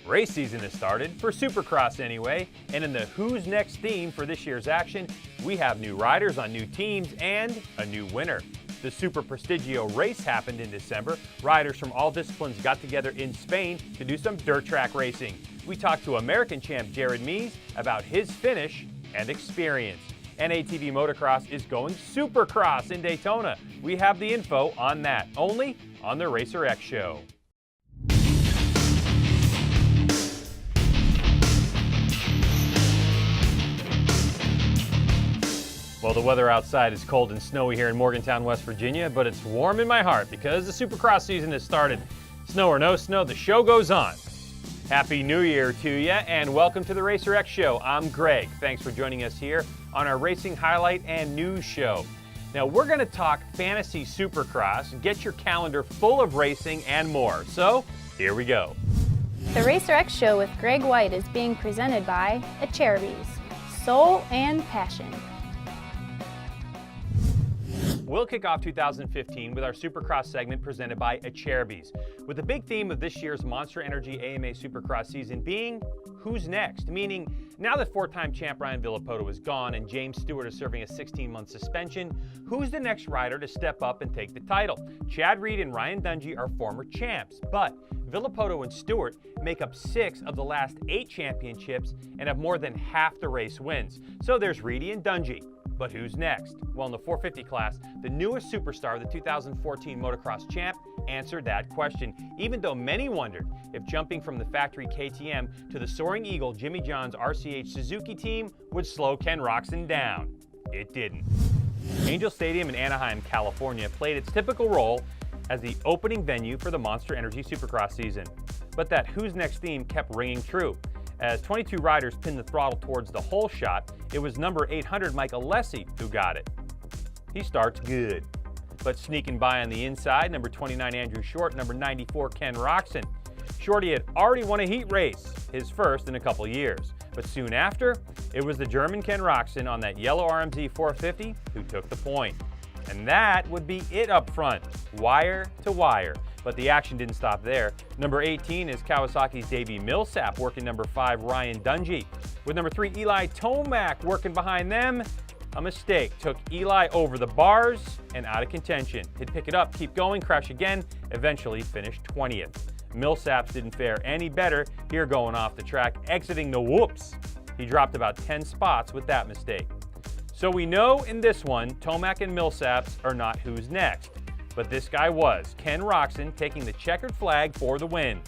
Race season has started, for Supercross anyway, and in the Who's Next theme for this year's action, we have new riders on new teams and a new winner. The Superstigio race happened in December. Riders from all disciplines got together in Spain to do some dirt track racing. We talked to American champ Jared Mees about his finish and experience. NATV Motocross is going Supercross in Daytona. We have the info on that, only on the Racer X Show. Well, the weather outside is cold and snowy here in Morgantown, West Virginia, but it's warm in my heart because the Supercross season has started. Snow or no snow, the show goes on. Happy New Year to you, and welcome to the Racer X Show. I'm Greg. Thanks for joining us here on our racing highlight and news show. Now, we're going to talk fantasy Supercross and get your calendar full of racing and more. So, here we go. The Racer X Show with Greg White is being presented by Acherbys, Soul and Passion. We'll kick off 2015 with our Supercross segment presented by Acherbys, with the big theme of this year's Monster Energy AMA Supercross season being Who's Next? Meaning, now that four-time champ Ryan Villopoto is gone and James Stewart is serving a 16-month suspension, who's the next rider to step up and take the title? Chad Reed and Ryan Dungey are former champs, but Villopoto and Stewart make up 6 of the last 8 championships and have more than half the race wins. So there's Reedy and Dungey. But who's next? Well, in the 450 class, the newest superstar, the 2014 motocross champ, answered that question, even though many wondered if jumping from the factory KTM to the Soaring Eagle Jimmy John's RCH Suzuki team would slow Ken Roczen down. It didn't. Angel Stadium in Anaheim, California played its typical role as the opening venue for the Monster Energy Supercross season. But that Who's Next theme kept ringing true. As 22 riders pinned the throttle towards the hole shot, it was number 800 Mike Alessi who got it. He starts good. But sneaking by on the inside, number 29 Andrew Short, number 94 Ken Roczen. Shorty had already won a heat race, his first in a couple years. But soon after, it was the German Ken Roczen on that yellow RMZ 450 who took the point. And that would be it up front, wire to wire. But the action didn't stop there. Number 18 is Kawasaki's Davey Millsap working number 5 Ryan Dungey. With number 3 Eli Tomac working behind them, a mistake took Eli over the bars and out of contention. He'd pick it up, keep going, crash again, eventually finish 20th. Millsap didn't fare any better here going off the track, exiting the whoops. He dropped about 10 spots with that mistake. So we know in this one, Tomac and Millsap are not who's next. But this guy was, Ken Roczen taking the checkered flag for the win.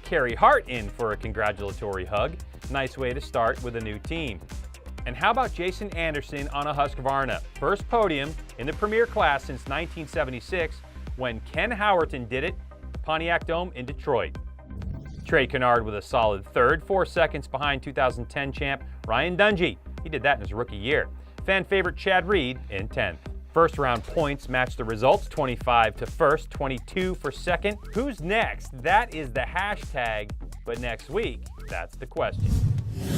Carey Hart in for a congratulatory hug. Nice way to start with a new team. And how about Jason Anderson on a Husqvarna? First podium in the Premier class since 1976 when Ken Howerton did it, Pontiac Dome in Detroit. Trey Kennard with a solid third, 4 seconds behind 2010 champ Ryan Dungey. He did that in his rookie year. Fan favorite Chad Reed in 10th. First round points matched the results, 25 to first, 22 for second. Who's next? That is the hashtag, but next week, that's the question.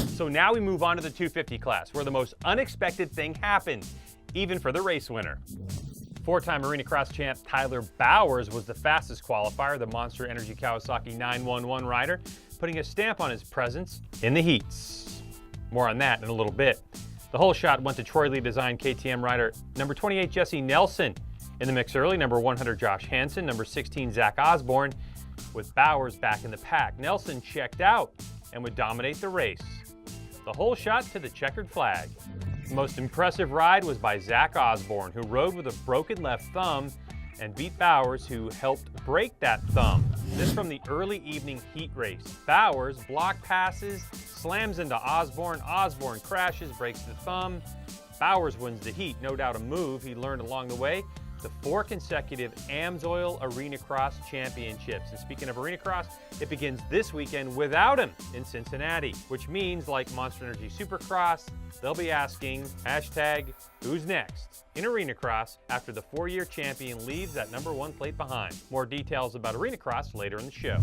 So now we move on to the 250 class, where the most unexpected thing happened, even for the race winner. Four-time Arena Cross champ Tyler Bowers was the fastest qualifier, the Monster Energy Kawasaki 911 rider, putting a stamp on his presence in the heats. More on that in a little bit. The whole shot went to Troy Lee designed KTM rider number 28 Jesse Nelson. In the mix early, number 100 Josh Hansen, number 16 Zach Osborne. With Bowers back in the pack, Nelson checked out and would dominate the race. The whole shot to the checkered flag. The most impressive ride was by Zach Osborne, who rode with a broken left thumb and beat Bowers, who helped break that thumb. This from the early evening heat race. Bowers block passes, slams into Osborne. Osborne crashes, breaks the thumb. Bowers wins the heat, no doubt a move he learned along the way. The 4 consecutive AMSOIL Arena Cross Championships. And speaking of Arena Cross, it begins this weekend without him in Cincinnati, which means, like Monster Energy Supercross, they'll be asking hashtag who's next in Arena Cross after the 4-year champion leaves that number 1 plate behind. More details about Arena Cross later in the show.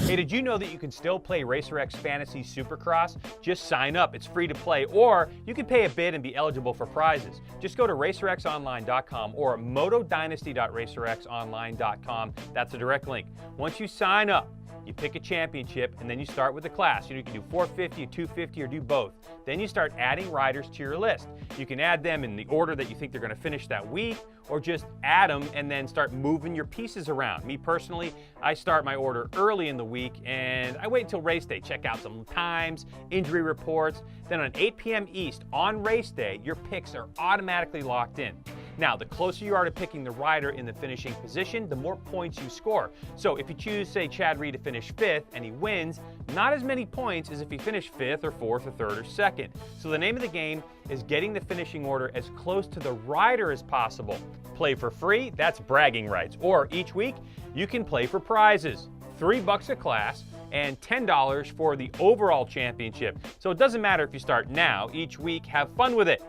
Hey, did you know that you can still play Racer X Fantasy Supercross? Just sign up, it's free to play, or you can pay a bid and be eligible for prizes. Just go to racerxonline.com or motodynasty.racerxonline.com. That's a direct link. Once you sign up, You pick a championship, and then you start with the class. You can do 450, 250, or do both. Then you start adding riders to your list. You can add them in the order that you think they're going to finish that week, or just add them and then start moving your pieces around. Me personally, I start my order early in the week, and I wait until race day. Check out some times, injury reports. Then on 8 p.m. East, on race day, your picks are automatically locked in. Now, the closer you are to picking the rider in the finishing position, the more points you score. So if you choose, say, Chad Reed to finish 5th and he wins, not as many points as if he finished 5th or 4th or 3rd or 2nd. So the name of the game is getting the finishing order as close to the rider as possible. Play for free, that's bragging rights. Or each week, you can play for prizes. $3 a class and $10 for the overall championship. So it doesn't matter if you start now. Each week, have fun with it.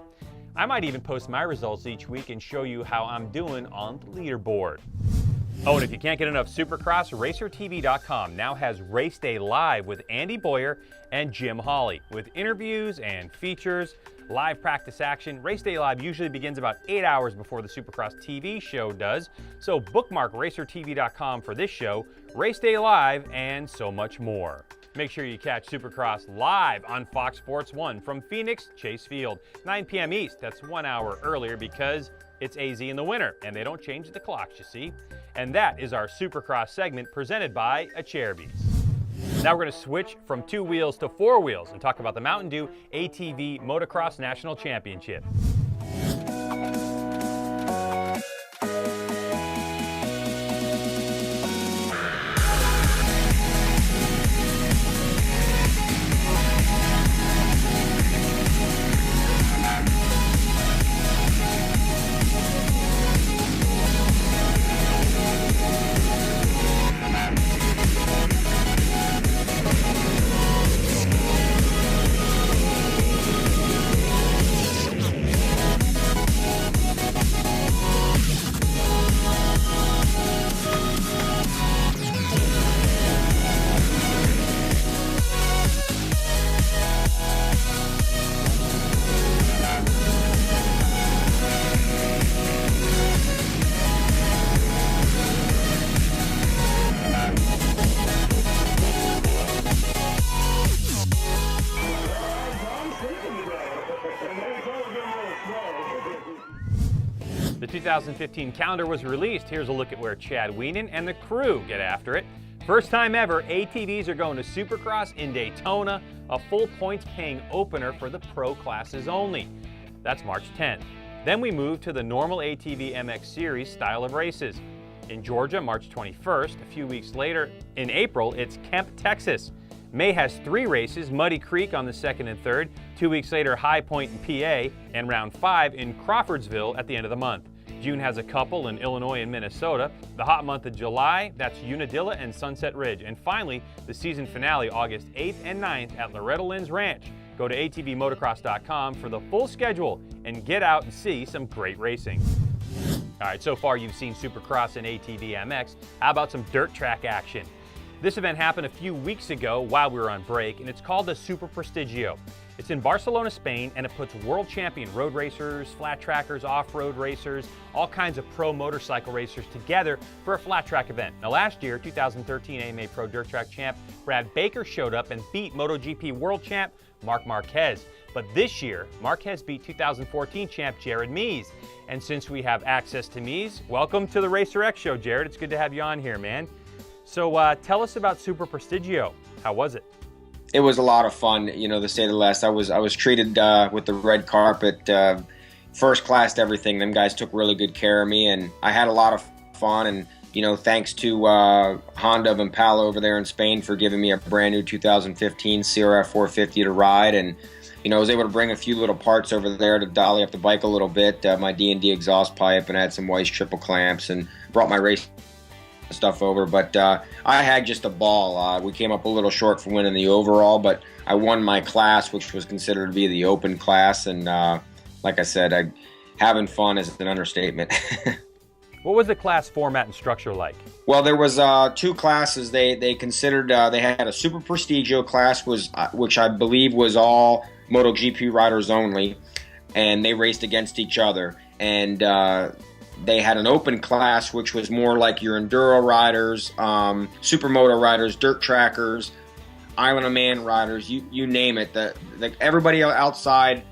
I might even post my results each week and show you how I'm doing on the leaderboard. Oh, and if you can't get enough Supercross, RacerTV.com now has Race Day Live with Andy Boyer and Jim Hawley. With interviews and features, live practice action, Race Day Live usually begins about 8 hours before the Supercross TV show does. So bookmark RacerTV.com for this show, Race Day Live, and so much more. Make sure you catch Supercross live on Fox Sports 1 from Phoenix, Chase Field, 9 p.m. East. That's 1 hour earlier because it's AZ in the winter, and they don't change the clocks, you see. And that is our Supercross segment presented by Acherbys. Now we're going to switch from 2 wheels to 4 wheels and talk about the Mountain Dew ATV Motocross National Championship. The 2015 calendar was released. Here's a look at where Chad Wienen and the crew get after it. First time ever, ATVs are going to Supercross in Daytona, a full points-paying opener for the pro classes only. That's March 10th. Then we move to the normal ATV MX Series style of races. In Georgia, March 21st. A few weeks later, in April, it's Kemp, Texas. May has 3 races, Muddy Creek on the 2nd and 3rd. 2 weeks later, High Point in PA, and round 5 in Crawfordsville at the end of the month. June has a couple in Illinois and Minnesota. The hot month of July, that's Unadilla and Sunset Ridge. And finally, the season finale, August 8th and 9th at Loretta Lynn's Ranch. Go to atvmotocross.com for the full schedule and get out and see some great racing. All right, so far you've seen Supercross and ATV MX. How about some dirt track action? This event happened a few weeks ago while we were on break, and it's called the Superstigio. It's in Barcelona, Spain, and it puts world champion road racers, flat trackers, off-road racers, all kinds of pro motorcycle racers together for a flat track event. Now last year, 2013 AMA Pro Dirt Track champ Brad Baker showed up and beat MotoGP world champ Marc Marquez. But this year, Marquez beat 2014 champ Jared Mees. And since we have access to Mees, welcome to the Racer X show, Jared. It's good to have you on here, man. So tell us about Superstigio. How was it? It was a lot of fun, you know, to say the least. I was treated with the red carpet, first class everything. Them guys took really good care of me, and I had a lot of fun. And, you know, thanks to Honda of Impala over there in Spain for giving me a brand new 2015 CRF 450 to ride. And, you know, I was able to bring a few little parts over there to dolly up the bike a little bit, my D&D exhaust pipe, and I had some Weiss triple clamps, and brought my race stuff over. But I had just a ball. We came up a little short for winning the overall, but I won my class, which was considered to be the open class. And like I said, having fun is an understatement. What was the class format and structure like? Well, there was 2 classes. They considered they had a Superstigio class, which I believe was all MotoGP riders only, and they raced against each other. And they had an open class, which was more like your enduro riders, supermoto riders, dirt trackers, Island of Man riders, you name it. Everybody outside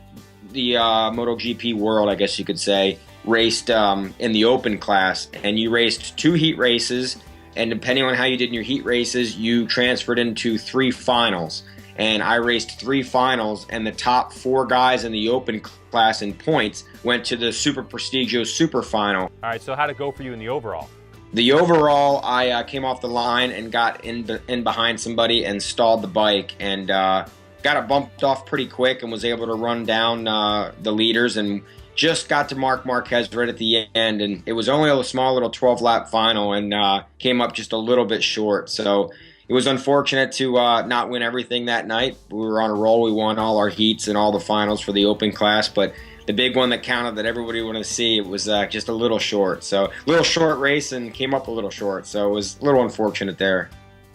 the MotoGP world, I guess you could say, raced in the open class, and you raced 2 heat races, and depending on how you did in your heat races, you transferred into 3 finals. And I raced 3 finals, and the top 4 guys in the open class in points went to the Superstigio Super Final. All right, so how'd it go for you in the overall? The overall, I came off the line and got in behind somebody and stalled the bike, and got it bumped off pretty quick and was able to run down the leaders, and just got to Marc Marquez right at the end. And it was only a small little 12-lap final, and came up just a little bit short. So it was unfortunate to not win everything that night. We were on a roll. We won all our heats and all the finals for the open class, but the big one that counted that everybody wanted to see, it was just a little short. So a little short race and came up a little short. So it was a little unfortunate there.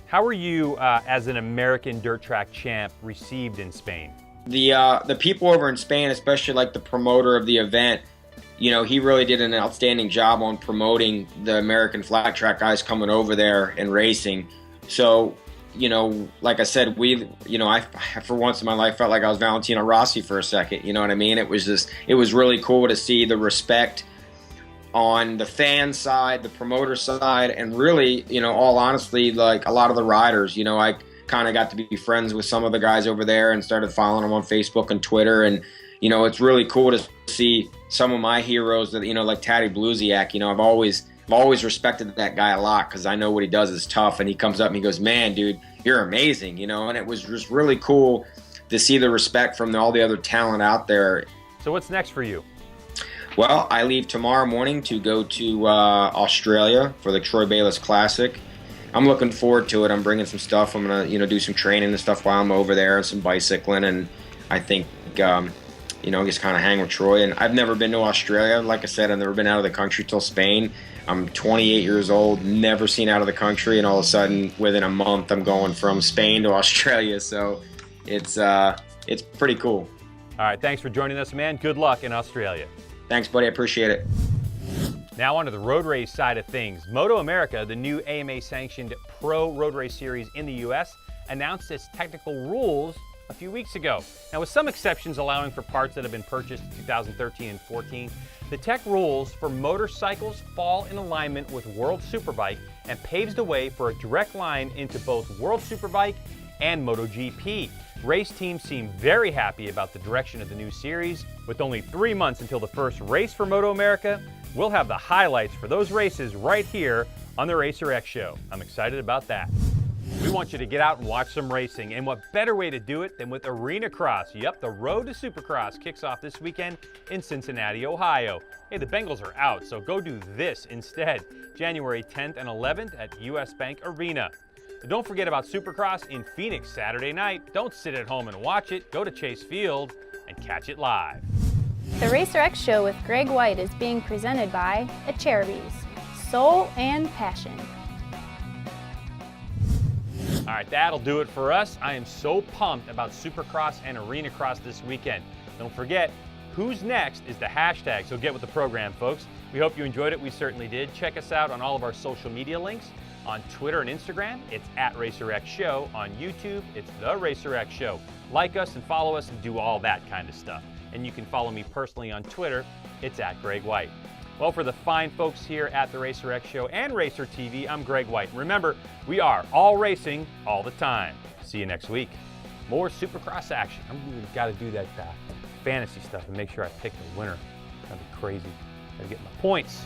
How were you, as an American dirt track champ, received in Spain? The people over in Spain, especially like the promoter of the event, you know, he really did an outstanding job on promoting the American flat track guys coming over there and racing. So, you know, like I said, I for once in my life felt like I was Valentino Rossi for a second. You know what I mean? It was really cool to see the respect on the fan side, the promoter side, and really, you know, all honestly, like a lot of the riders. You know, I kind of got to be friends with some of the guys over there and started following them on Facebook and Twitter. And, you know, it's really cool to see some of my heroes that, you know, like Taddy Bluziak. You know, I've always respected that guy a lot because I know what he does is tough. And he comes up and he goes, "Man, dude, you're amazing," you know. And it was just really cool to see the respect from all the other talent out there. So what's next for you? Well, I leave tomorrow morning to go to Australia for the Troy Bayliss Classic. I'm looking forward to it. I'm bringing some stuff. I'm gonna, you know, do some training and stuff while I'm over there, and some bicycling, and I think, you know, just kind of hang with Troy. And I've never been to Australia. Like I said, I've never been out of the country till Spain. I'm 28 years old, never seen out of the country, and all of a sudden, within a month, I'm going from Spain to Australia. So it's pretty cool. All right, thanks for joining us, man. Good luck in Australia. Thanks, buddy. I appreciate it. Now onto the road race side of things. Moto America, the new AMA-sanctioned pro road race series in the U.S., announced its technical rules a few weeks ago. Now, with some exceptions allowing for parts that have been purchased in 2013 and 14, the tech rules for motorcycles fall in alignment with World Superbike and paves the way for a direct line into both World Superbike and MotoGP. Race teams seem very happy about the direction of the new series. With only 3 months until the first race for Moto America, we'll have the highlights for those races right here on the Racer X Show. I'm excited about that. We want you to get out and watch some racing, and what better way to do it than with Arena Cross? Yep, the road to Supercross kicks off this weekend in Cincinnati, Ohio. Hey, the Bengals are out, so go do this instead. January 10th and 11th at US Bank Arena. And don't forget about Supercross in Phoenix Saturday night. Don't sit at home and watch it. Go to Chase Field and catch it live. The Racer X Show with Greg White is being presented by Acherbys, Soul and Passion. All right, that'll do it for us. I am so pumped about Supercross and Arena Cross this weekend. Don't forget, who's next is the hashtag, so get with the program, folks. We hope you enjoyed it. We certainly did. Check us out on all of our social media links. On Twitter and Instagram, it's @RacerXShow. On YouTube, it's The Racer X Show. Like us and follow us and do all that kind of stuff. And you can follow me personally on Twitter. It's @Greg White. Well, for the fine folks here at the Racer X Show and Racer TV, I'm Greg White. Remember, we are all racing all the time. See you next week. More Supercross action. I'm really got to do that fantasy stuff and make sure I pick the winner. That'd be crazy. Gotta get my points.